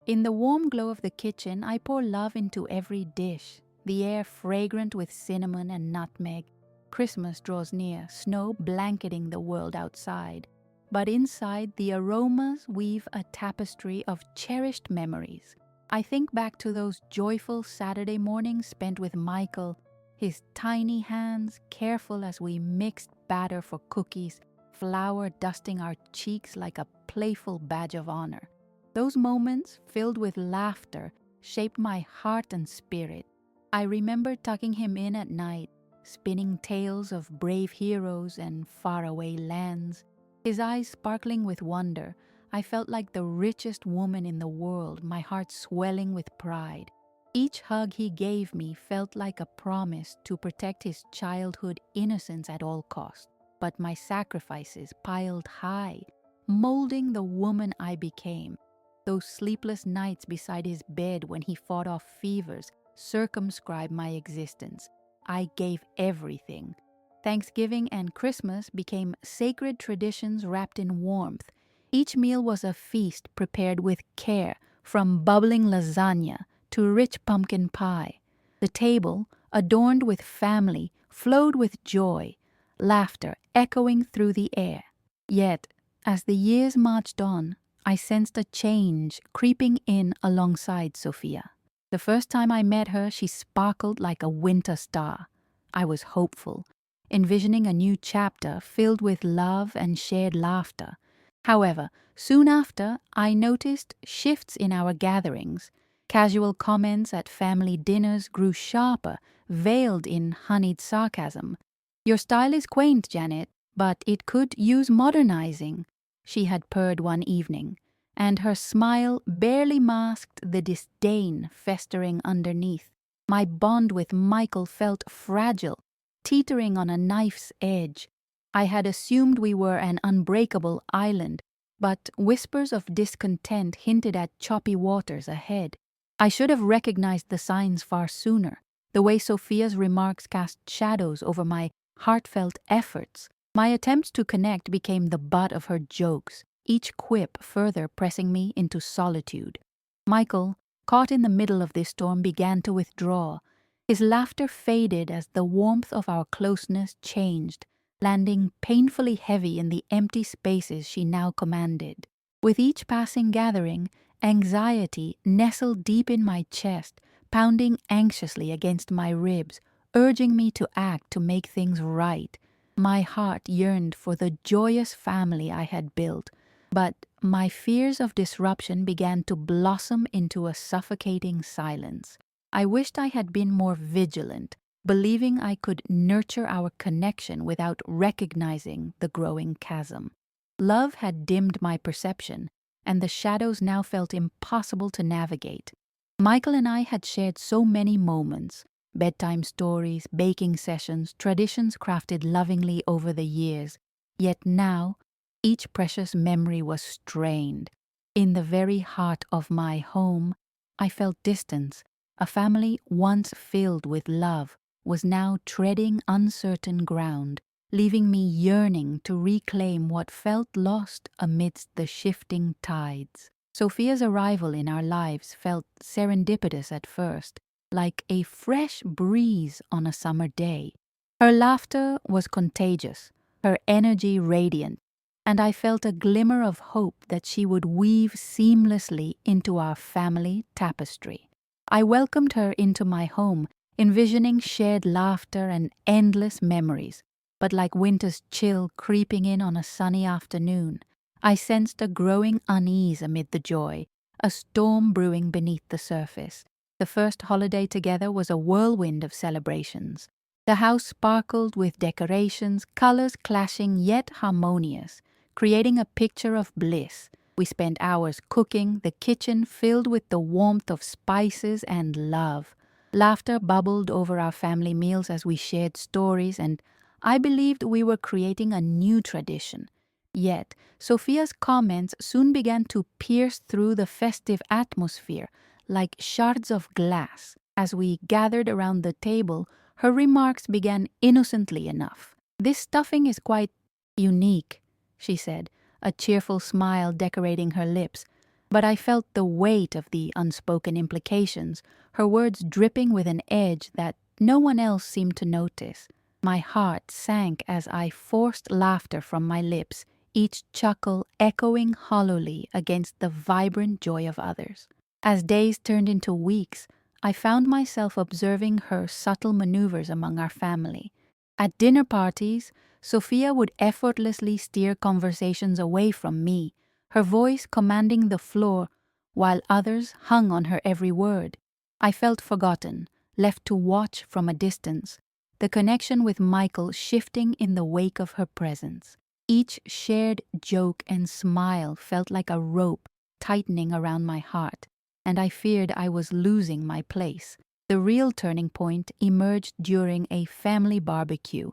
In the warm glow of the kitchen, I pour love into every dish, the air fragrant with cinnamon and nutmeg. Christmas draws near, snow blanketing the world outside. But inside, the aromas weave a tapestry of cherished memories. I think back to those joyful Saturday mornings spent with Michael, his tiny hands careful as we mixed batter for cookies, flour dusting our cheeks like a playful badge of honor. Those moments, filled with laughter, shaped my heart and spirit. I remember tucking him in at night, spinning tales of brave heroes and faraway lands. His eyes sparkling with wonder, I felt like the richest woman in the world, my heart swelling with pride. Each hug he gave me felt like a promise to protect his childhood innocence at all costs. But my sacrifices piled high, molding the woman I became. Those sleepless nights beside his bed when he fought off fevers circumscribed my existence. I gave everything. Thanksgiving and Christmas became sacred traditions wrapped in warmth. Each meal was a feast prepared with care, from bubbling lasagna to rich pumpkin pie. The table, adorned with family, flowed with joy, laughter echoing through the air. Yet, as the years marched on, I sensed a change creeping in alongside Sophia. The first time I met her, she sparkled like a winter star. I was hopeful, envisioning a new chapter filled with love and shared laughter. However, soon after, I noticed shifts in our gatherings. Casual comments at family dinners grew sharper, veiled in honeyed sarcasm. "Your style is quaint, Janet, but it could use modernizing," she had purred one evening, and her smile barely masked the disdain festering underneath. My bond with Michael felt fragile, teetering on a knife's edge. I had assumed we were an unbreakable island, but whispers of discontent hinted at choppy waters ahead. I should have recognized the signs far sooner, the way Sophia's remarks cast shadows over my heartfelt efforts. My attempts to connect became the butt of her jokes, each quip further pressing me into solitude. Michael, caught in the middle of this storm, began to withdraw. His laughter faded as the warmth of our closeness changed, landing painfully heavy in the empty spaces she now commanded. With each passing gathering, anxiety nestled deep in my chest, pounding anxiously against my ribs, urging me to act to make things right. My heart yearned for the joyous family I had built, but my fears of disruption began to blossom into a suffocating silence. I wished I had been more vigilant, believing I could nurture our connection without recognizing the growing chasm. Love had dimmed my perception, and the shadows now felt impossible to navigate. Michael and I had shared so many moments, bedtime stories, baking sessions, traditions crafted lovingly over the years. Yet now, each precious memory was strained. In the very heart of my home, I felt distance. A family once filled with love was now treading uncertain ground, leaving me yearning to reclaim what felt lost amidst the shifting tides. Sophia's arrival in our lives felt serendipitous at first, like a fresh breeze on a summer day. Her laughter was contagious, her energy radiant, and I felt a glimmer of hope that she would weave seamlessly into our family tapestry. I welcomed her into my home, envisioning shared laughter and endless memories. But like winter's chill creeping in on a sunny afternoon, I sensed a growing unease amid the joy, a storm brewing beneath the surface. The first holiday together was a whirlwind of celebrations. The house sparkled with decorations, colors clashing yet harmonious, creating a picture of bliss. We spent hours cooking, the kitchen filled with the warmth of spices and love. Laughter bubbled over our family meals as we shared stories, and I believed we were creating a new tradition. Yet, Sophia's comments soon began to pierce through the festive atmosphere like shards of glass. As we gathered around the table, her remarks began innocently enough. "This stuffing is quite unique," she said, a cheerful smile decorating her lips. But I felt the weight of the unspoken implications, her words dripping with an edge that no one else seemed to notice. My heart sank as I forced laughter from my lips, each chuckle echoing hollowly against the vibrant joy of others. As days turned into weeks, I found myself observing her subtle maneuvers among our family. At dinner parties, Sophia would effortlessly steer conversations away from me, her voice commanding the floor, while others hung on her every word. I felt forgotten, left to watch from a distance, the connection with Michael shifting in the wake of her presence. Each shared joke and smile felt like a rope tightening around my heart, and I feared I was losing my place. The real turning point emerged during a family barbecue.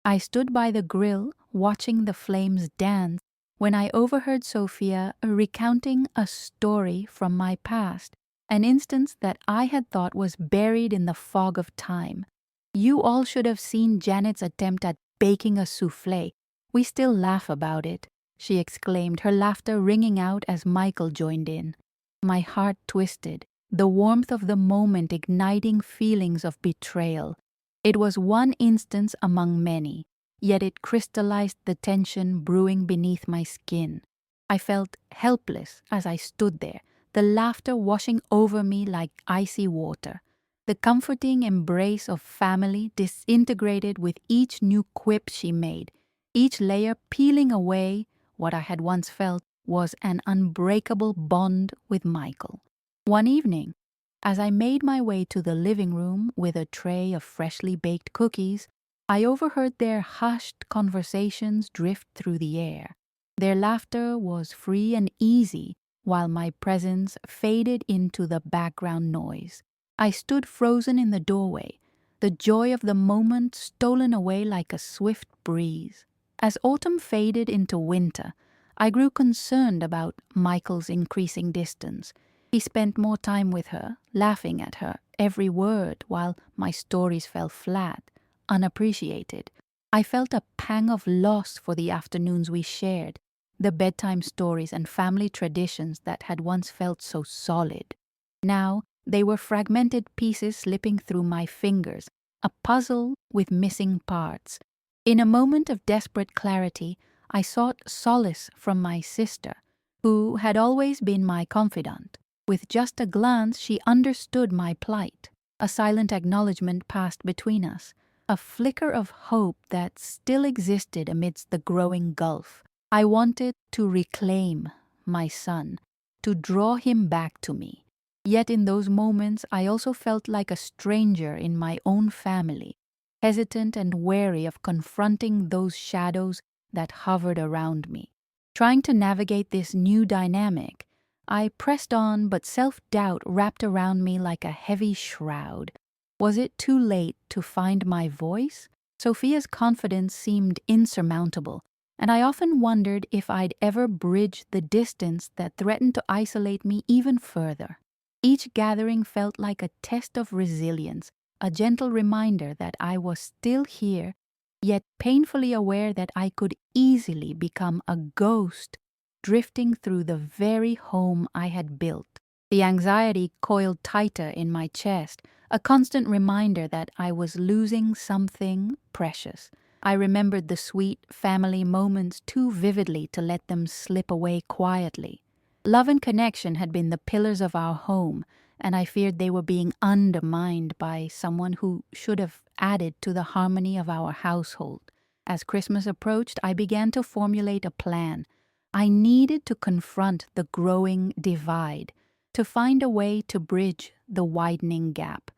I stood by the grill, watching the flames dance, when I overheard Sophia recounting a story from my past, an instance that I had thought was buried in the fog of time. "You all should have seen Janet's attempt at baking a soufflé. We still laugh about it," she exclaimed, her laughter ringing out as Michael joined in. My heart twisted, the warmth of the moment igniting feelings of betrayal. It was one instance among many, yet it crystallized the tension brewing beneath my skin. I felt helpless as I stood there, the laughter washing over me like icy water. The comforting embrace of family disintegrated with each new quip she made, each layer peeling away what I had once felt was an unbreakable bond with Michael. One evening, as I made my way to the living room with a tray of freshly baked cookies, I overheard their hushed conversations drift through the air. Their laughter was free and easy, while my presence faded into the background noise. I stood frozen in the doorway, the joy of the moment stolen away like a swift breeze. As autumn faded into winter, I grew concerned about Michael's increasing distance. He spent more time with her, laughing at her every word, while my stories fell flat, unappreciated. I felt a pang of loss for the afternoons we shared, the bedtime stories and family traditions that had once felt so solid. Now, they were fragmented pieces slipping through my fingers, a puzzle with missing parts. In a moment of desperate clarity, I sought solace from my sister, who had always been my confidant. With just a glance, she understood my plight. A silent acknowledgement passed between us, a flicker of hope that still existed amidst the growing gulf. I wanted to reclaim my son, to draw him back to me. Yet in those moments, I also felt like a stranger in my own family, hesitant and wary of confronting those shadows that hovered around me. Trying to navigate this new dynamic, I pressed on, but self-doubt wrapped around me like a heavy shroud. Was it too late to find my voice? Sophia's confidence seemed insurmountable, and I often wondered if I'd ever bridge the distance that threatened to isolate me even further. Each gathering felt like a test of resilience, a gentle reminder that I was still here, yet painfully aware that I could easily become a ghost drifting through the very home I had built. The anxiety coiled tighter in my chest, a constant reminder that I was losing something precious. I remembered the sweet family moments too vividly to let them slip away quietly. Love and connection had been the pillars of our home, and I feared they were being undermined by someone who should have added to the harmony of our household. As Christmas approached, I began to formulate a plan. I needed to confront the growing divide, to find a way to bridge the widening gap.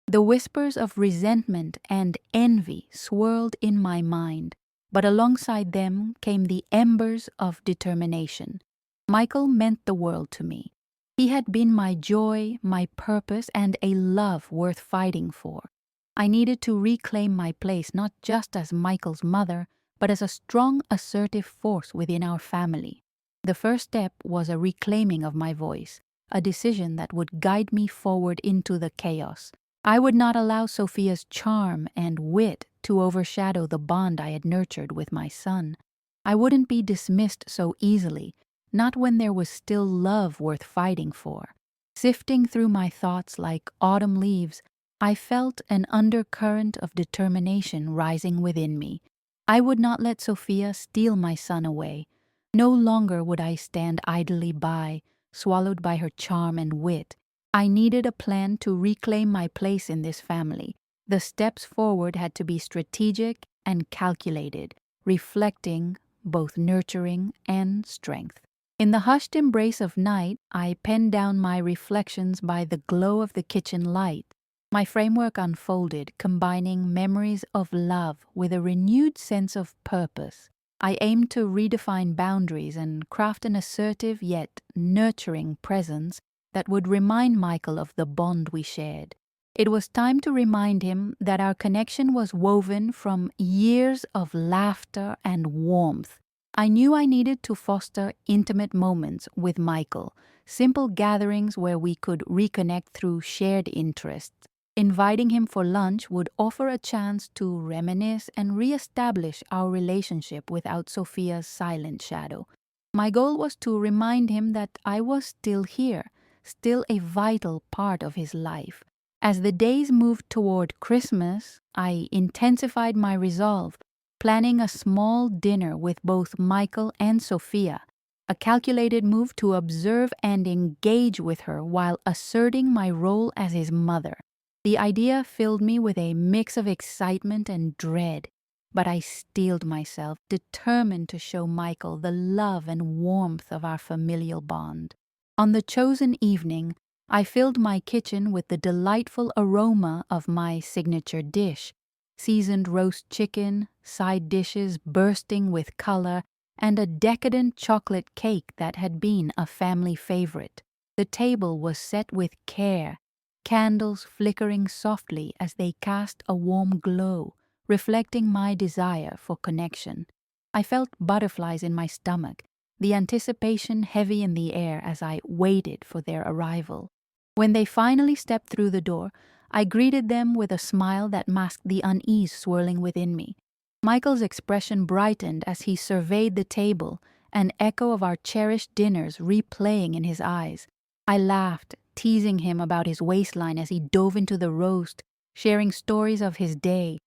The whispers of resentment and envy swirled in my mind, but alongside them came the embers of determination. Michael meant the world to me. He had been my joy, my purpose, and a love worth fighting for. I needed to reclaim my place not just as Michael's mother, but as a strong, assertive force within our family. The first step was a reclaiming of my voice, a decision that would guide me forward into the chaos. I would not allow Sophia's charm and wit to overshadow the bond I had nurtured with my son. I wouldn't be dismissed so easily, not when there was still love worth fighting for. Sifting through my thoughts like autumn leaves, I felt an undercurrent of determination rising within me. I would not let Sophia steal my son away. No longer would I stand idly by, swallowed by her charm and wit. I needed a plan to reclaim my place in this family. The steps forward had to be strategic and calculated, reflecting both nurturing and strength. In the hushed embrace of night, I penned down my reflections by the glow of the kitchen light. My framework unfolded, combining memories of love with a renewed sense of purpose. I aimed to redefine boundaries and craft an assertive yet nurturing presence that would remind Michael of the bond we shared. It was time to remind him that our connection was woven from years of laughter and warmth. I knew I needed to foster intimate moments with Michael, simple gatherings where we could reconnect through shared interests. Inviting him for lunch would offer a chance to reminisce and reestablish our relationship without Sophia's silent shadow. My goal was to remind him that I was still here, still a vital part of his life. As the days moved toward Christmas, I intensified my resolve, planning a small dinner with both Michael and Sophia, a calculated move to observe and engage with her while asserting my role as his mother. The idea filled me with a mix of excitement and dread, but I steeled myself, determined to show Michael the love and warmth of our familial bond. On the chosen evening, I filled my kitchen with the delightful aroma of my signature dish, seasoned roast chicken, side dishes bursting with color, and a decadent chocolate cake that had been a family favorite. The table was set with care, candles flickering softly as they cast a warm glow, reflecting my desire for connection. I felt butterflies in my stomach, the anticipation heavy in the air as I waited for their arrival. When they finally stepped through the door, I greeted them with a smile that masked the unease swirling within me. Michael's expression brightened as he surveyed the table, an echo of our cherished dinners replaying in his eyes. I laughed, teasing him about his waistline as he dove into the roast, sharing stories of his day.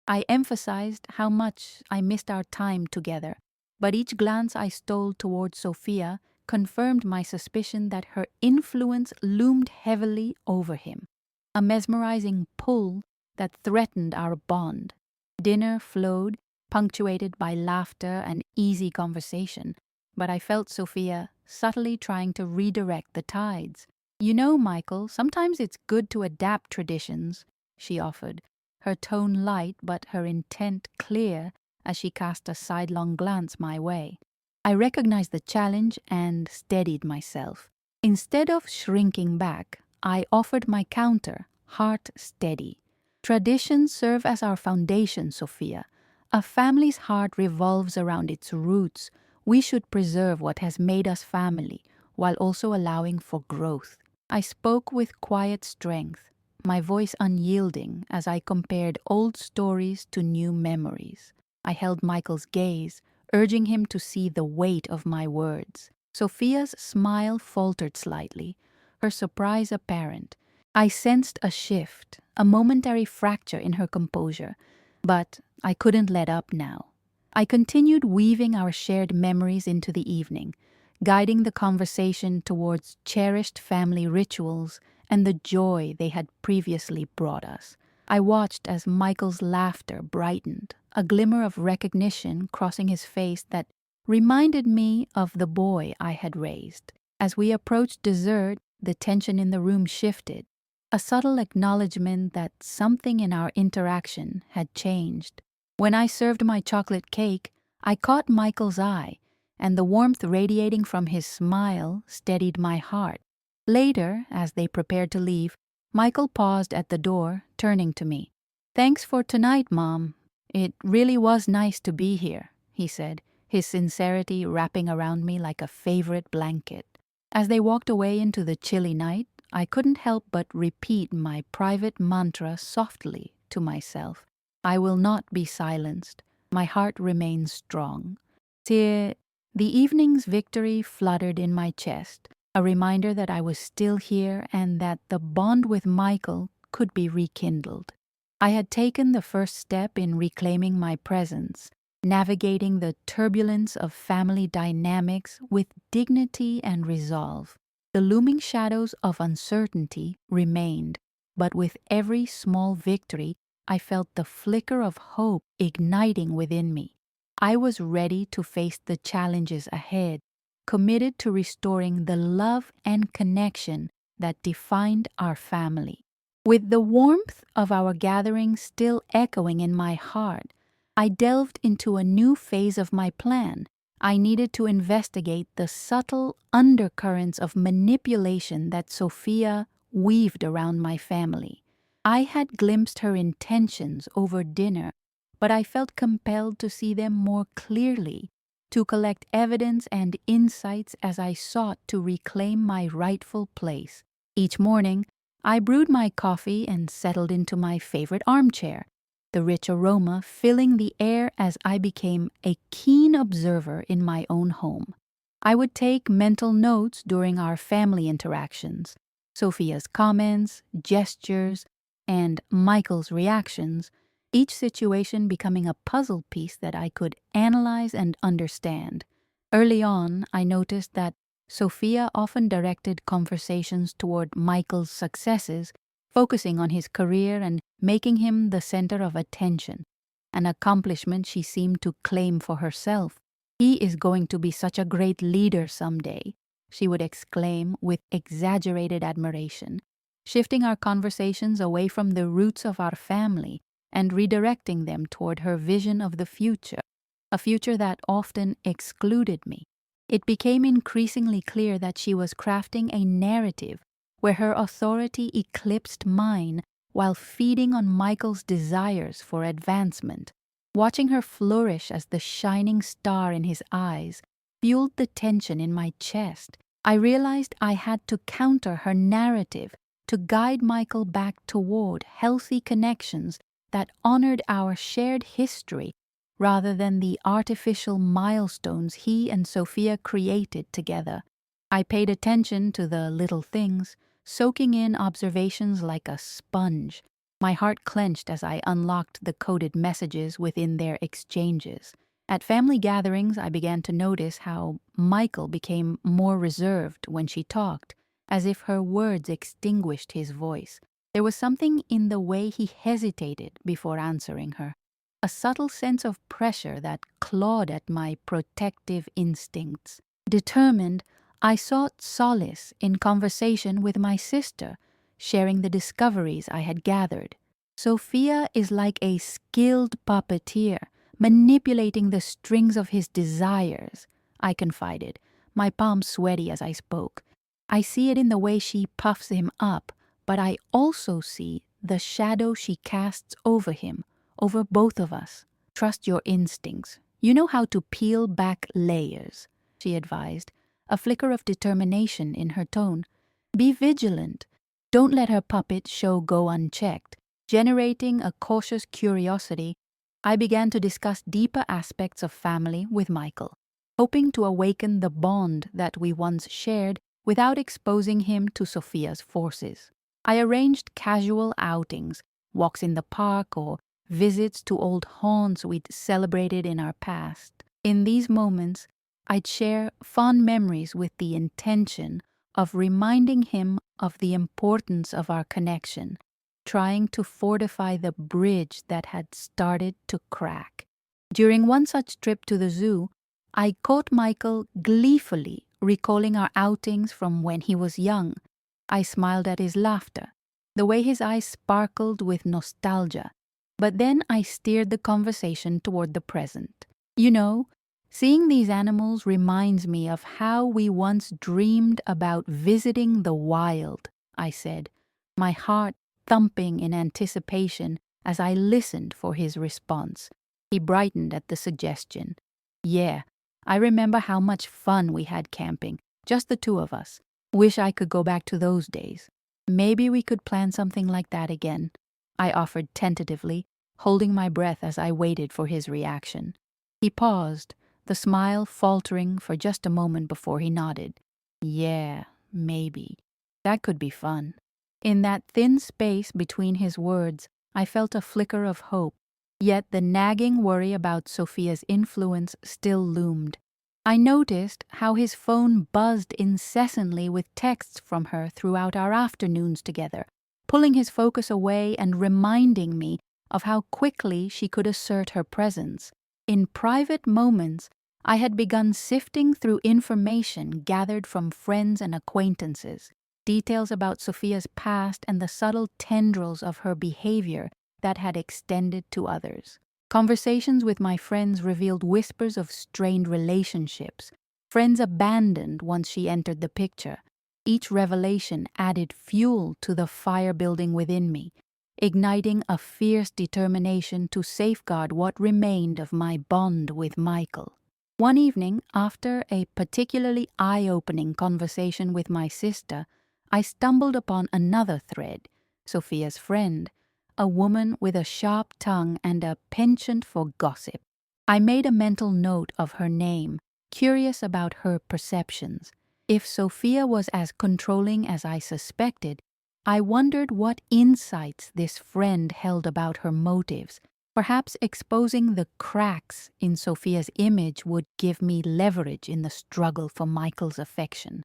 I emphasized how much I missed our time together, but each glance I stole toward Sophia confirmed my suspicion that her influence loomed heavily over him, a mesmerizing pull that threatened our bond. Dinner flowed, punctuated by laughter and easy conversation, but I felt Sophia subtly trying to redirect the tides. "You know, Michael, sometimes it's good to adapt traditions," she offered, her tone light but her intent clear as she cast a sidelong glance my way. I recognized the challenge and steadied myself. Instead of shrinking back, I offered my counter, heart steady. "Traditions serve as our foundation, Sophia. A family's heart revolves around its roots. We should preserve what has made us family, while also allowing for growth." I spoke with quiet strength, my voice unyielding as I compared old stories to new memories. I held Michael's gaze, urging him to see the weight of my words. Sophia's smile faltered slightly, her surprise apparent. I sensed a shift, a momentary fracture in her composure, but I couldn't let up now. I continued weaving our shared memories into the evening, guiding the conversation towards cherished family rituals and the joy they had previously brought us. I watched as Michael's laughter brightened, a glimmer of recognition crossing his face that reminded me of the boy I had raised. As we approached dessert, the tension in the room shifted, a subtle acknowledgement that something in our interaction had changed. When I served my chocolate cake, I caught Michael's eye, and the warmth radiating from his smile steadied my heart. Later, as they prepared to leave, Michael paused at the door, turning to me. "Thanks for tonight, Mom. It really was nice to be here," he said, his sincerity wrapping around me like a favorite blanket. As they walked away into the chilly night, I couldn't help but repeat my private mantra softly to myself. I will not be silenced. My heart remains strong. "Te The evening's victory fluttered in my chest, a reminder that I was still here and that the bond with Michael could be rekindled. I had taken the first step in reclaiming my presence, navigating the turbulence of family dynamics with dignity and resolve. The looming shadows of uncertainty remained, but with every small victory, I felt the flicker of hope igniting within me. I was ready to face the challenges ahead, committed to restoring the love and connection that defined our family. With the warmth of our gathering still echoing in my heart, I delved into a new phase of my plan. I needed to investigate the subtle undercurrents of manipulation that Sophia weaved around my family. I had glimpsed her intentions over dinner, but I felt compelled to see them more clearly, to collect evidence and insights as I sought to reclaim my rightful place. Each morning, I brewed my coffee and settled into my favorite armchair, the rich aroma filling the air as I became a keen observer in my own home. I would take mental notes during our family interactions, Sophia's comments, gestures, and Michael's reactions, each situation becoming a puzzle piece that I could analyze and understand. Early on, I noticed that Sophia often directed conversations toward Michael's successes, focusing on his career and making him the center of attention, an accomplishment she seemed to claim for herself. "He is going to be such a great leader someday," she would exclaim with exaggerated admiration, shifting our conversations away from the roots of our family and redirecting them toward her vision of the future, a future that often excluded me. It became increasingly clear that she was crafting a narrative where her authority eclipsed mine while feeding on Michael's desires for advancement. Watching her flourish as the shining star in his eyes fueled the tension in my chest. I realized I had to counter her narrative to guide Michael back toward healthy connections that honored our shared history rather than the artificial milestones he and Sophia created together. I paid attention to the little things, soaking in observations like a sponge. My heart clenched as I unlocked the coded messages within their exchanges. At family gatherings, I began to notice how Michael became more reserved when she talked, as if her words extinguished his voice. There was something in the way he hesitated before answering her, a subtle sense of pressure that clawed at my protective instincts. Determined, I sought solace in conversation with my sister, sharing the discoveries I had gathered. "Sophia is like a skilled puppeteer, manipulating the strings of his desires," I confided, my palms sweaty as I spoke. "I see it in the way she puffs him up, but I also see the shadow she casts over him, over both of us. Trust your instincts. You know how to peel back layers," she advised, a flicker of determination in her tone. "Be vigilant. Don't let her puppet show go unchecked." Generating a cautious curiosity, I began to discuss deeper aspects of family with Michael, hoping to awaken the bond that we once shared without exposing him to Sophia's forces. I arranged casual outings, walks in the park, or visits to old haunts we'd celebrated in our past. In these moments, I'd share fond memories with the intention of reminding him of the importance of our connection, trying to fortify the bridge that had started to crack. During one such trip to the zoo, I caught Michael gleefully recalling our outings from when he was young. I smiled at his laughter, the way his eyes sparkled with nostalgia. But then I steered the conversation toward the present. "You know, seeing these animals reminds me of how we once dreamed about visiting the wild," I said, my heart thumping in anticipation as I listened for his response. He brightened at the suggestion. "Yeah, I remember how much fun we had camping, just the two of us. Wish I could go back to those days. Maybe we could plan something like that again," I offered tentatively, holding my breath as I waited for his reaction. He paused, the smile faltering for just a moment before he nodded. Yeah, maybe. That could be fun. In that thin space between his words, I felt a flicker of hope, yet the nagging worry about Sophia's influence still loomed. I noticed how his phone buzzed incessantly with texts from her throughout our afternoons together, pulling his focus away and reminding me of how quickly she could assert her presence. In private moments, I had begun sifting through information gathered from friends and acquaintances, details about Sophia's past and the subtle tendrils of her behavior that had extended to others. Conversations with my friends revealed whispers of strained relationships, friends abandoned once she entered the picture. Each revelation added fuel to the fire building within me, igniting a fierce determination to safeguard what remained of my bond with Michael. One evening, after a particularly eye-opening conversation with my sister, I stumbled upon another thread, Sophia's friend, a woman with a sharp tongue and a penchant for gossip. I made a mental note of her name, curious about her perceptions. If Sophia was as controlling as I suspected, I wondered what insights this friend held about her motives. Perhaps exposing the cracks in Sophia's image would give me leverage in the struggle for Michael's affection.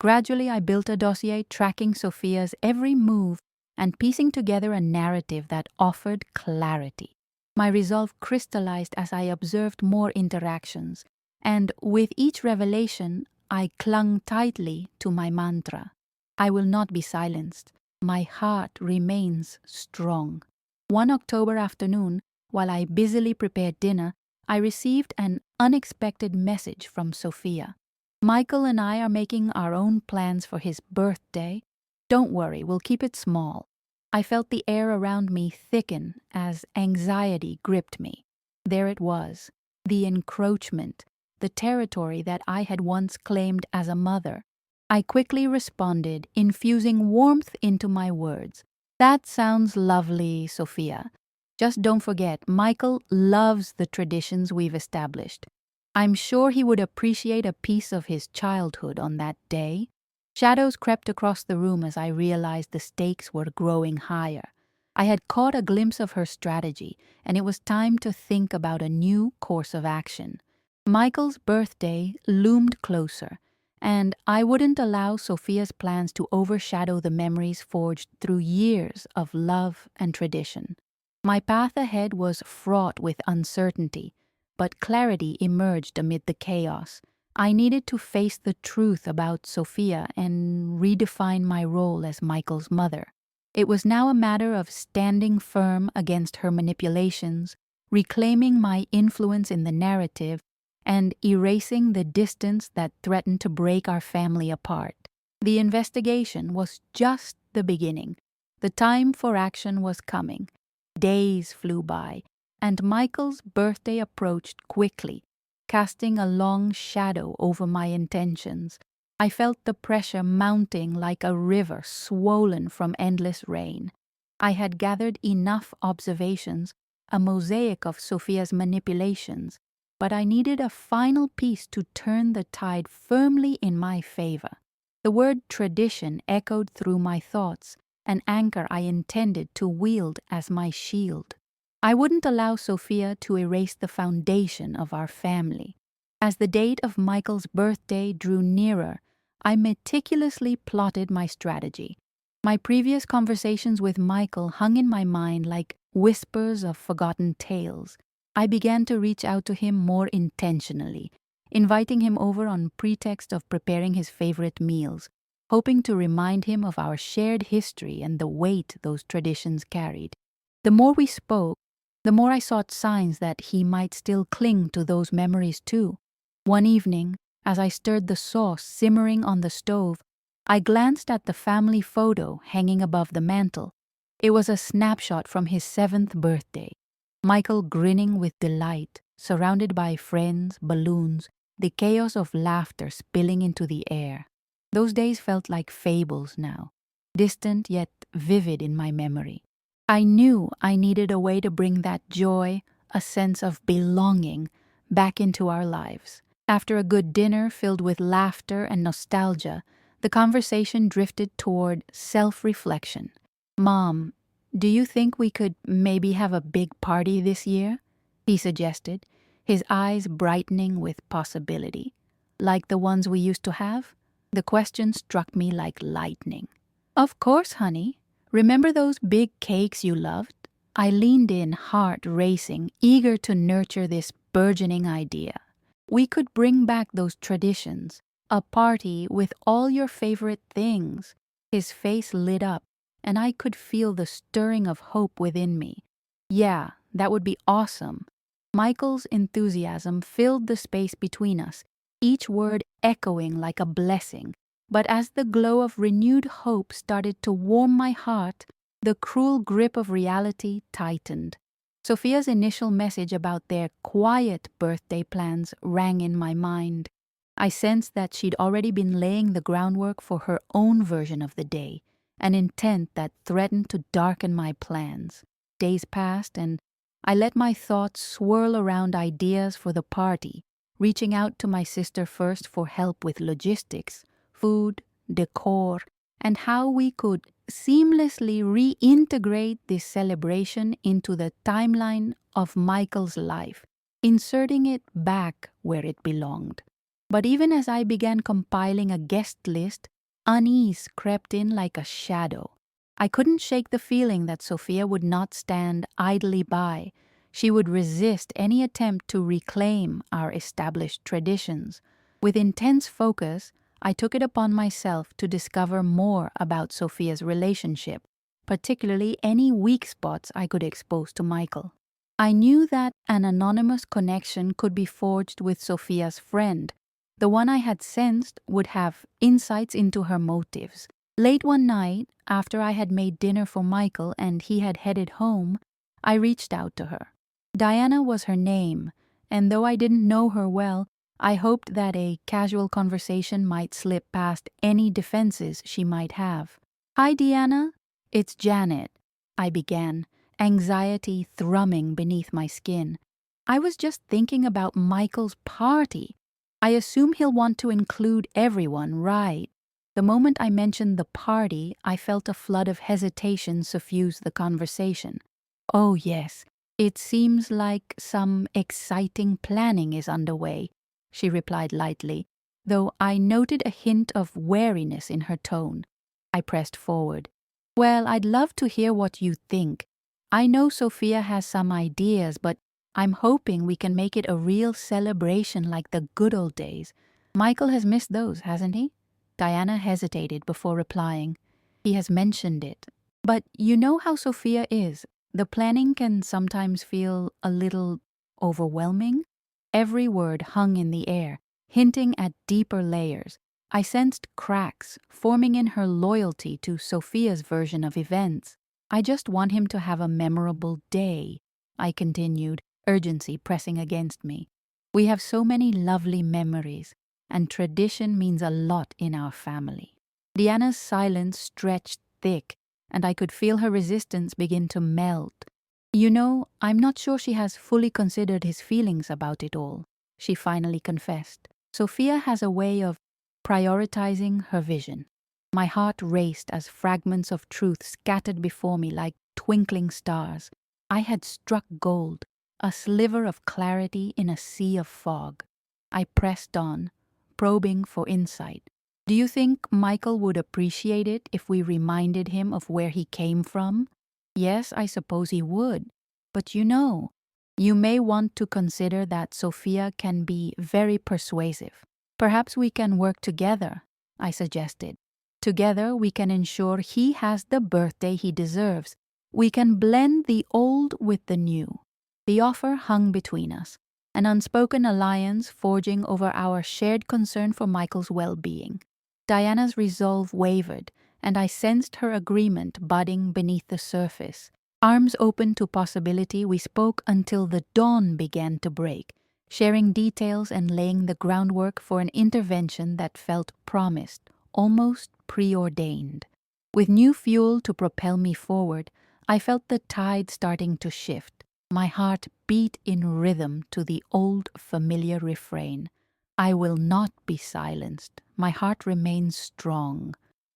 Gradually, I built a dossier tracking Sophia's every move and piecing together a narrative that offered clarity. My resolve crystallized as I observed more interactions, and with each revelation, I clung tightly to my mantra. I will not be silenced. My heart remains strong. One October afternoon, while I busily prepared dinner, I received an unexpected message from Sophia. Michael and I are making our own plans for his birthday. Don't worry, we'll keep it small. I felt the air around me thicken as anxiety gripped me. There it was, the encroachment, the territory that I had once claimed as a mother. I quickly responded, infusing warmth into my words. That sounds lovely, Sophia. Just don't forget, Michael loves the traditions we've established. I'm sure he would appreciate a piece of his childhood on that day. Shadows crept across the room as I realized the stakes were growing higher. I had caught a glimpse of her strategy, and it was time to think about a new course of action. Michael's birthday loomed closer, and I wouldn't allow Sophia's plans to overshadow the memories forged through years of love and tradition. My path ahead was fraught with uncertainty, but clarity emerged amid the chaos. I needed to face the truth about Sophia and redefine my role as Michael's mother. It was now a matter of standing firm against her manipulations, reclaiming my influence in the narrative, and erasing the distance that threatened to break our family apart. The investigation was just the beginning. The time for action was coming. Days flew by, and Michael's birthday approached quickly, casting a long shadow over my intentions. I felt the pressure mounting like a river swollen from endless rain. I had gathered enough observations, a mosaic of Sophia's manipulations, but I needed a final piece to turn the tide firmly in my favor. The word tradition echoed through my thoughts, an anchor I intended to wield as my shield. I wouldn't allow Sophia to erase the foundation of our family. As the date of Michael's birthday drew nearer, I meticulously plotted my strategy. My previous conversations with Michael hung in my mind like whispers of forgotten tales. I began to reach out to him more intentionally, inviting him over on pretext of preparing his favorite meals, hoping to remind him of our shared history and the weight those traditions carried. The more we spoke, the more I sought signs that he might still cling to those memories too. One evening, as I stirred the sauce simmering on the stove, I glanced at the family photo hanging above the mantel. It was a snapshot from his 7th birthday. Michael grinning with delight, surrounded by friends, balloons, the chaos of laughter spilling into the air. Those days felt like fables now, distant yet vivid in my memory. I knew I needed a way to bring that joy, a sense of belonging, back into our lives. After a good dinner filled with laughter and nostalgia, the conversation drifted toward self-reflection. "Mom, do you think we could maybe have a big party this year?" he suggested, his eyes brightening with possibility. "Like the ones we used to have?" The question struck me like lightning. "Of course, honey. Remember those big cakes you loved?" I leaned in, heart racing, eager to nurture this burgeoning idea. "We could bring back those traditions, a party with all your favorite things." His face lit up, and I could feel the stirring of hope within me. "Yeah, that would be awesome." Michael's enthusiasm filled the space between us, each word echoing like a blessing. But as the glow of renewed hope started to warm my heart, the cruel grip of reality tightened. Sophia's initial message about their quiet birthday plans rang in my mind. I sensed that she'd already been laying the groundwork for her own version of the day, an intent that threatened to darken my plans. Days passed, and I let my thoughts swirl around ideas for the party, reaching out to my sister first for help with logistics, food, decor, and how we could seamlessly reintegrate this celebration into the timeline of Michael's life, inserting it back where it belonged. But even as I began compiling a guest list, unease crept in like a shadow. I couldn't shake the feeling that Sophia would not stand idly by. She would resist any attempt to reclaim our established traditions. With intense focus, I took it upon myself to discover more about Sophia's relationship, particularly any weak spots I could expose to Michael. I knew that an anonymous connection could be forged with Sophia's friend. The one I had sensed would have insights into her motives. Late one night, after I had made dinner for Michael and he had headed home, I reached out to her. Diana was her name, and though I didn't know her well, I hoped that a casual conversation might slip past any defenses she might have. "Hi, Deanna. It's Janet," I began, anxiety thrumming beneath my skin. "I was just thinking about Michael's party. I assume he'll want to include everyone, right?" The moment I mentioned the party, I felt a flood of hesitation suffuse the conversation. "Oh, yes. It seems like some exciting planning is underway," she replied lightly, though I noted a hint of wariness in her tone. I pressed forward. "Well, I'd love to hear what you think. I know Sophia has some ideas, but I'm hoping we can make it a real celebration like the good old days. Michael has missed those, hasn't he?" Diana hesitated before replying. "He has mentioned it. But you know how Sophia is. The planning can sometimes feel a little overwhelming." Every word hung in the air, hinting at deeper layers. I sensed cracks forming in her loyalty to Sophia's version of events. "I just want him to have a memorable day," I continued, urgency pressing against me. "We have so many lovely memories, and tradition means a lot in our family." Diana's silence stretched thick, and I could feel her resistance begin to melt. "You know, I'm not sure she has fully considered his feelings about it all," she finally confessed. "Sophia has a way of prioritizing her vision." My heart raced as fragments of truth scattered before me like twinkling stars. I had struck gold, a sliver of clarity in a sea of fog. I pressed on, probing for insight. "Do you think Michael would appreciate it if we reminded him of where he came from?" "Yes, I suppose he would. But you may want to consider that Sophia can be very persuasive. Perhaps we can work together," I suggested. "Together we can ensure he has the birthday he deserves. We can blend the old with the new." The offer hung between us, an unspoken alliance forging over our shared concern for Michael's well-being. Diana's resolve wavered, and I sensed her agreement budding beneath the surface. Arms open to possibility, we spoke until the dawn began to break, sharing details and laying the groundwork for an intervention that felt promised, almost preordained. With new fuel to propel me forward, I felt the tide starting to shift, my heart beat in rhythm to the old familiar refrain. I will not be silenced. My heart remains strong.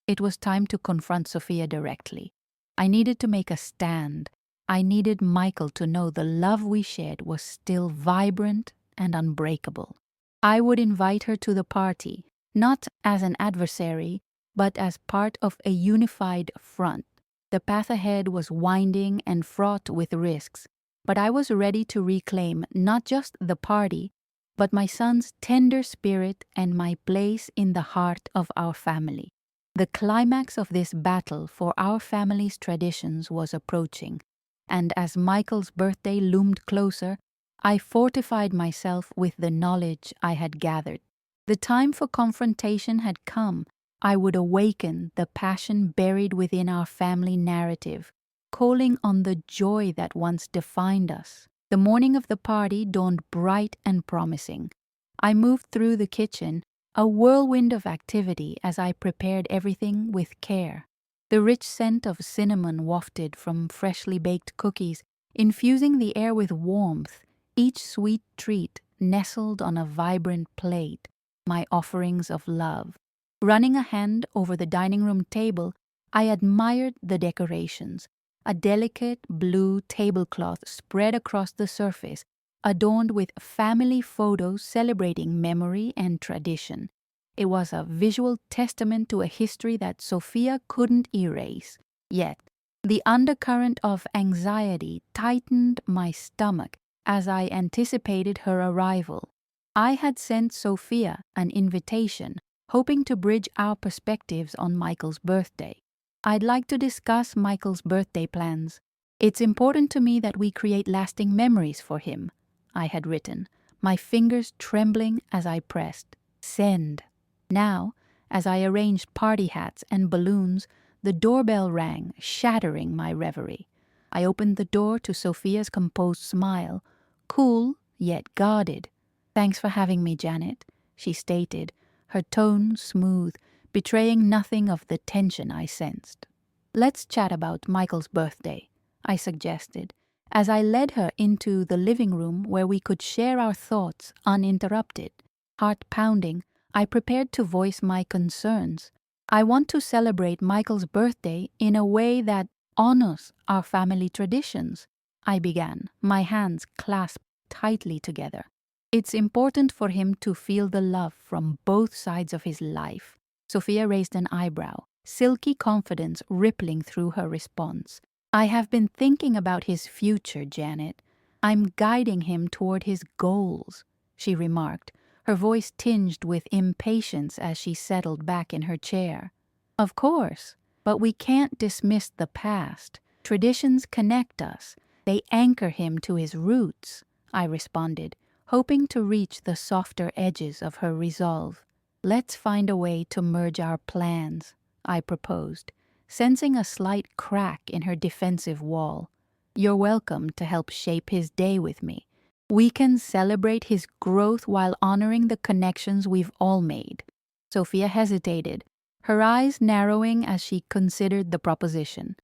It was time to confront Sophia directly. I needed to make a stand. I needed Michael to know the love we shared was still vibrant and unbreakable. I would invite her to the party, not as an adversary, but as part of a unified front. The path ahead was winding and fraught with risks, but I was ready to reclaim not just the party, but my son's tender spirit and my place in the heart of our family. The climax of this battle for our family's traditions was approaching, and as Michael's birthday loomed closer, I fortified myself with the knowledge I had gathered. The time for confrontation had come. I would awaken the passion buried within our family narrative, calling on the joy that once defined us. The morning of the party dawned bright and promising. I moved through the kitchen, a whirlwind of activity as I prepared everything with care. The rich scent of cinnamon wafted from freshly baked cookies, infusing the air with warmth, each sweet treat nestled on a vibrant plate, my offerings of love. Running a hand over the dining room table, I admired the decorations. A delicate blue tablecloth spread across the surface, adorned with family photos celebrating memory and tradition. It was a visual testament to a history that Sophia couldn't erase. Yet, the undercurrent of anxiety tightened my stomach as I anticipated her arrival. I had sent Sophia an invitation, hoping to bridge our perspectives on Michael's birthday. I'd like to discuss Michael's birthday plans. It's important to me that we create lasting memories for him, I had written, my fingers trembling as I pressed send. Now, as I arranged party hats and balloons, the doorbell rang, shattering my reverie. I opened the door to Sophia's composed smile, cool yet guarded. Thanks for having me, Janet, she stated, her tone smooth, betraying nothing of the tension I sensed. Let's chat about Michael's birthday, I suggested, as I led her into the living room where we could share our thoughts uninterrupted. Heart pounding, I prepared to voice my concerns. I want to celebrate Michael's birthday in a way that honors our family traditions, I began, my hands clasped tightly together. It's important for him to feel the love from both sides of his life. Sophia raised an eyebrow, silky confidence rippling through her response. I have been thinking about his future, Janet. I'm guiding him toward his goals, she remarked, her voice tinged with impatience as she settled back in her chair. Of course, but we can't dismiss the past. Traditions connect us. They anchor him to his roots, I responded, hoping to reach the softer edges of her resolve. Let's find a way to merge our plans, I proposed, sensing a slight crack in her defensive wall. You're welcome to help shape his day with me. We can celebrate his growth while honoring the connections we've all made. Sophia hesitated, her eyes narrowing as she considered the proposition.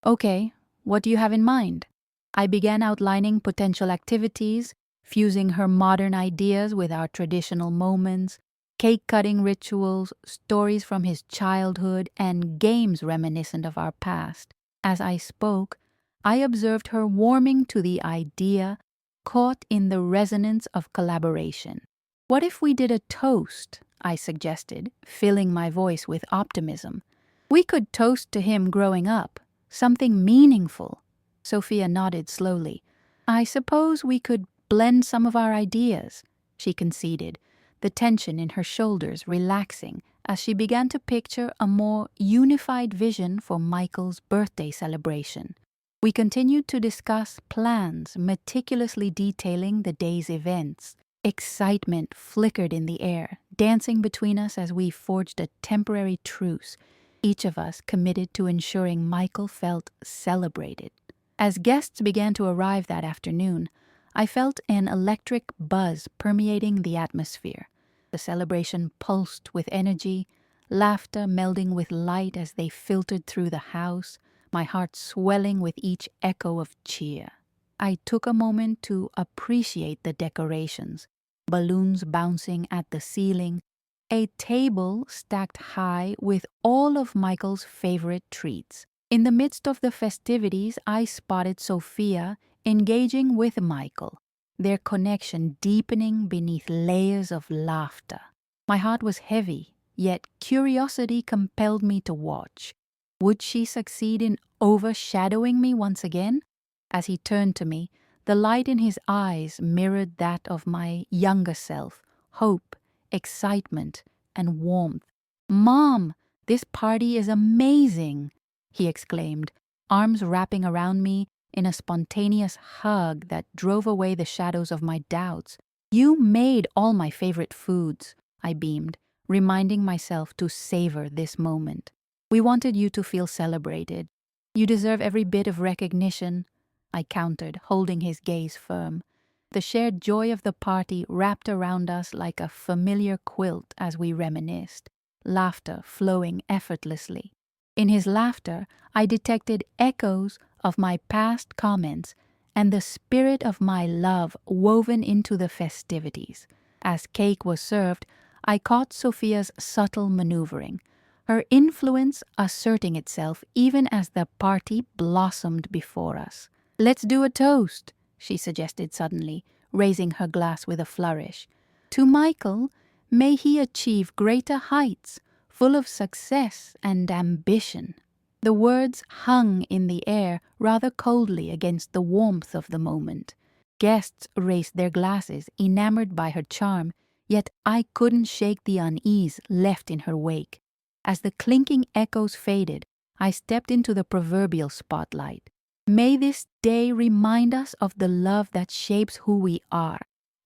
Okay, what do you have in mind? I began outlining potential activities, fusing her modern ideas with our traditional moments, cake-cutting rituals, stories from his childhood, and games reminiscent of our past. As I spoke, I observed her warming to the idea, caught in the resonance of collaboration. What if we did a toast? I suggested, filling my voice with optimism. We could toast to him growing up, something meaningful. Sophia nodded slowly. I suppose we could blend some of our ideas, she conceded, the tension in her shoulders relaxing as she began to picture a more unified vision for Michael's birthday celebration. We continued to discuss plans, meticulously detailing the day's events. Excitement flickered in the air, dancing between us as we forged a temporary truce, each of us committed to ensuring Michael felt celebrated. As guests began to arrive that afternoon, I felt an electric buzz permeating the atmosphere. The celebration pulsed with energy, laughter melding with light as they filtered through the house, my heart swelling with each echo of cheer. I took a moment to appreciate the decorations, balloons bouncing at the ceiling, a table stacked high with all of Michael's favorite treats. In the midst of the festivities, I spotted Sophia engaging with Michael, their connection deepening beneath layers of laughter. My heart was heavy, yet curiosity compelled me to watch. Would she succeed in overshadowing me once again? As he turned to me, the light in his eyes mirrored that of my younger self, hope, excitement, and warmth. "Mom, this party is amazing!" he exclaimed, arms wrapping around me in a spontaneous hug that drove away the shadows of my doubts. "You made all my favorite foods," I beamed, reminding myself to savor this moment. "We wanted you to feel celebrated. You deserve every bit of recognition," I countered, holding his gaze firm. The shared joy of the party wrapped around us like a familiar quilt as we reminisced, laughter flowing effortlessly. In his laughter, I detected echoes of my past comments and the spirit of my love woven into the festivities. As cake was served, I caught Sophia's subtle maneuvering, her influence asserting itself even as the party blossomed before us. "Let's do a toast," she suggested suddenly, raising her glass with a flourish. "To Michael, may he achieve greater heights, full of success and ambition." The words hung in the air rather coldly against the warmth of the moment. Guests raised their glasses, enamored by her charm, yet I couldn't shake the unease left in her wake. As the clinking echoes faded, I stepped into the proverbial spotlight. "May this day remind us of the love that shapes who we are,"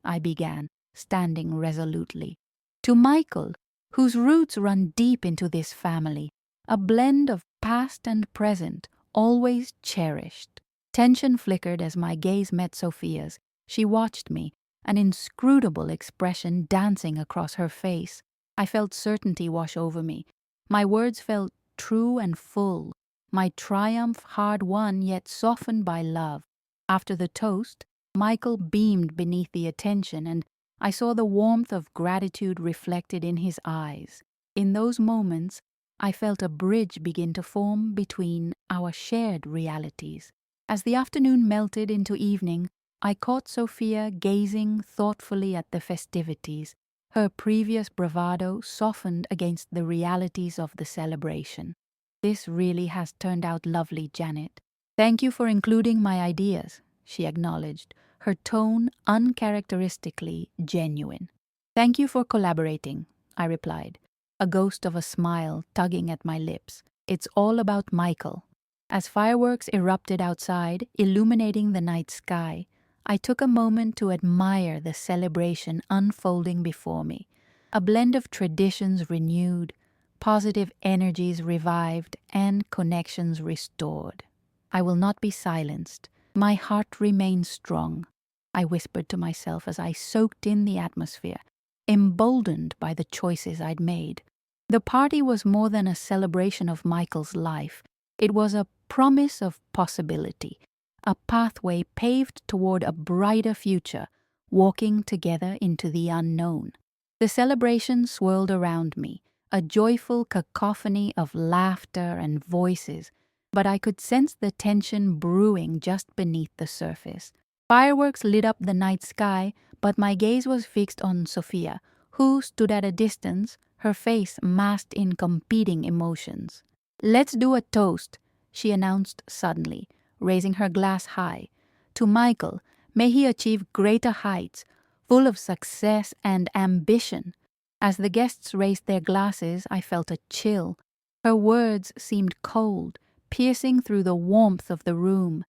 I began, standing resolutely. "To Michael, whose roots run deep into this family, a blend of past and present, always cherished." Tension flickered as my gaze met Sophia's. She watched me, an inscrutable expression dancing across her face. I felt certainty wash over me. My words felt true and full, my triumph hard-won yet softened by love. After the toast, Michael beamed beneath the attention, and I saw the warmth of gratitude reflected in his eyes. In those moments, I felt a bridge begin to form between our shared realities. As the afternoon melted into evening, I caught Sophia gazing thoughtfully at the festivities, her previous bravado softened against the realities of the celebration. "This really has turned out lovely, Janet. Thank you for including my ideas," she acknowledged, her tone uncharacteristically genuine. "Thank you for collaborating," I replied, a ghost of a smile tugging at my lips. "It's all about Michael." As fireworks erupted outside, illuminating the night sky, I took a moment to admire the celebration unfolding before me. A blend of traditions renewed, positive energies revived, and connections restored. "I will not be silenced. My heart remains strong," I whispered to myself as I soaked in the atmosphere, emboldened by the choices I'd made. The party was more than a celebration of Michael's life. It was a promise of possibility, a pathway paved toward a brighter future, walking together into the unknown. The celebration swirled around me, a joyful cacophony of laughter and voices, but I could sense the tension brewing just beneath the surface. Fireworks lit up the night sky, but my gaze was fixed on Sophia, who stood at a distance, her face masked in competing emotions. "Let's do a toast," she announced suddenly, raising her glass high. "To Michael, may he achieve greater heights, full of success and ambition." As the guests raised their glasses, I felt a chill. Her words seemed cold, piercing through the warmth of the room.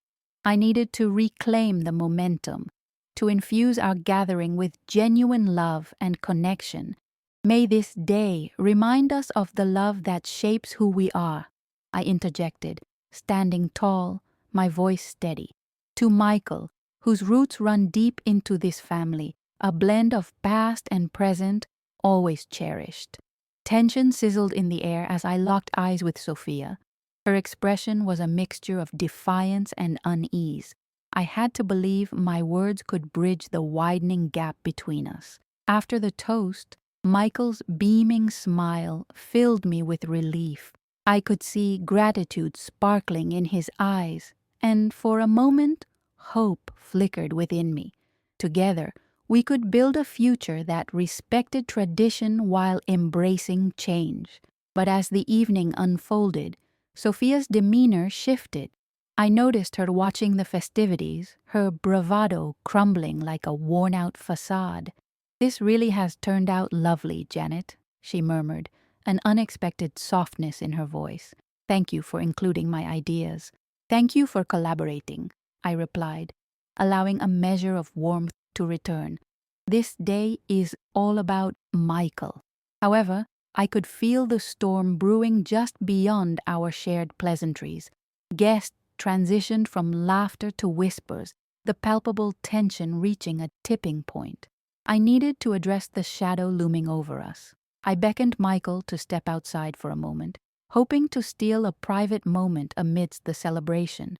I needed to reclaim the momentum, to infuse our gathering with genuine love and connection. "May this day remind us of the love that shapes who we are," I interjected, standing tall, my voice steady. "To Michael, whose roots run deep into this family, a blend of past and present, always cherished." Tension sizzled in the air as I locked eyes with Sophia. Her expression was a mixture of defiance and unease. I had to believe my words could bridge the widening gap between us. After the toast, Michael's beaming smile filled me with relief. I could see gratitude sparkling in his eyes, and for a moment, hope flickered within me. Together, we could build a future that respected tradition while embracing change. But as the evening unfolded, Sophia's demeanor shifted. I noticed her watching the festivities, her bravado crumbling like a worn-out facade. "This really has turned out lovely, Janet," she murmured, an unexpected softness in her voice. "Thank you for including my ideas. Thank you for collaborating," I replied, allowing a measure of warmth to return. This day is all about Michael. However, I could feel the storm brewing just beyond our shared pleasantries. Guests transitioned from laughter to whispers, the palpable tension reaching a tipping point. I needed to address the shadow looming over us. I beckoned Michael to step outside for a moment, hoping to steal a private moment amidst the celebration.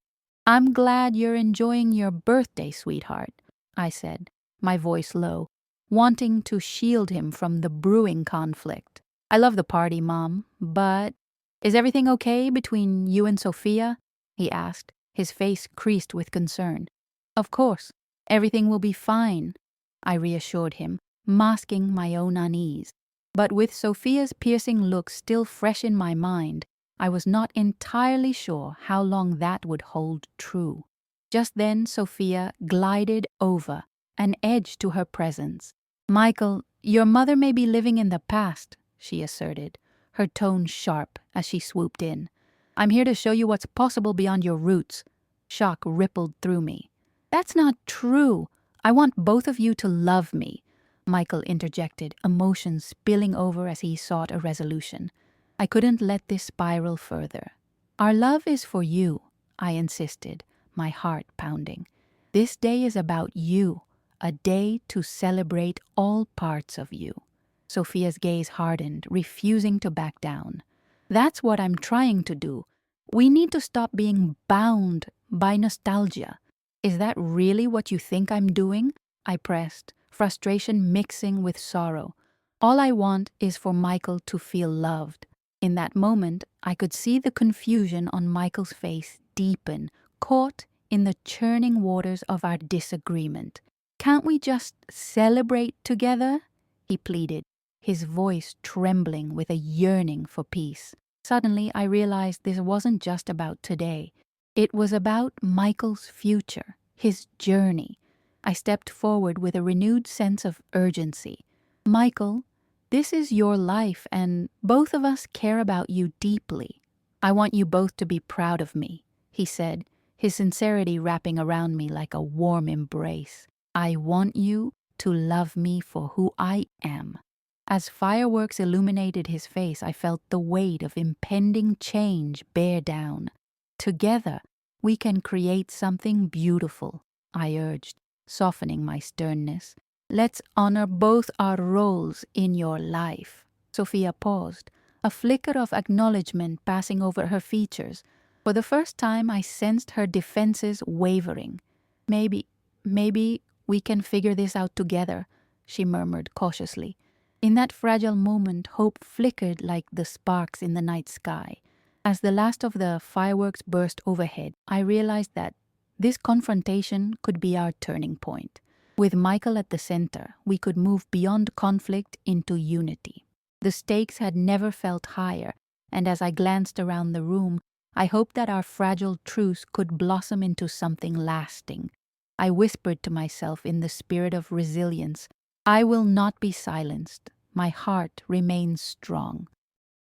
"I'm glad you're enjoying your birthday, sweetheart," I said, my voice low, wanting to shield him from the brewing conflict. "I love the party, Mom, but is everything okay between you and Sophia?" he asked, his face creased with concern. "Of course, everything will be fine," I reassured him, masking my own unease. But with Sophia's piercing look still fresh in my mind, I was not entirely sure how long that would hold true. Just then Sophia glided over, an edge to her presence. "Michael, your mother may be living in the past," she asserted, her tone sharp as she swooped in. "I'm here to show you what's possible beyond your roots." Shock rippled through me. "That's not true. I want both of you to love me," Michael interjected, emotions spilling over as he sought a resolution. I couldn't let this spiral further. "Our love is for you," I insisted, my heart pounding. "This day is about you, a day to celebrate all parts of you." Sophia's gaze hardened, refusing to back down. "That's what I'm trying to do. We need to stop being bound by nostalgia." "Is that really what you think I'm doing?" I pressed, frustration mixing with sorrow. "All I want is for Michael to feel loved." In that moment, I could see the confusion on Michael's face deepen, caught in the churning waters of our disagreement. "Can't we just celebrate together?" he pleaded, his voice trembling with a yearning for peace. Suddenly, I realized this wasn't just about today. It was about Michael's future, his journey. I stepped forward with a renewed sense of urgency. "Michael, this is your life and both of us care about you deeply. I want you both to be proud of me," he said, his sincerity wrapping around me like a warm embrace. "I want you to love me for who I am." As fireworks illuminated his face, I felt the weight of impending change bear down. "Together, we can create something beautiful," I urged, softening my sternness. "Let's honor both our roles in your life." Sophia paused, a flicker of acknowledgement passing over her features. For the first time, I sensed her defenses wavering. Maybe we can figure this out together," she murmured cautiously. In that fragile moment, hope flickered like the sparks in the night sky. As the last of the fireworks burst overhead, I realized that this confrontation could be our turning point. With Michael at the center, we could move beyond conflict into unity. The stakes had never felt higher, and as I glanced around the room, I hoped that our fragile truce could blossom into something lasting. I whispered to myself in the spirit of resilience, "I will not be silenced. My heart remains strong."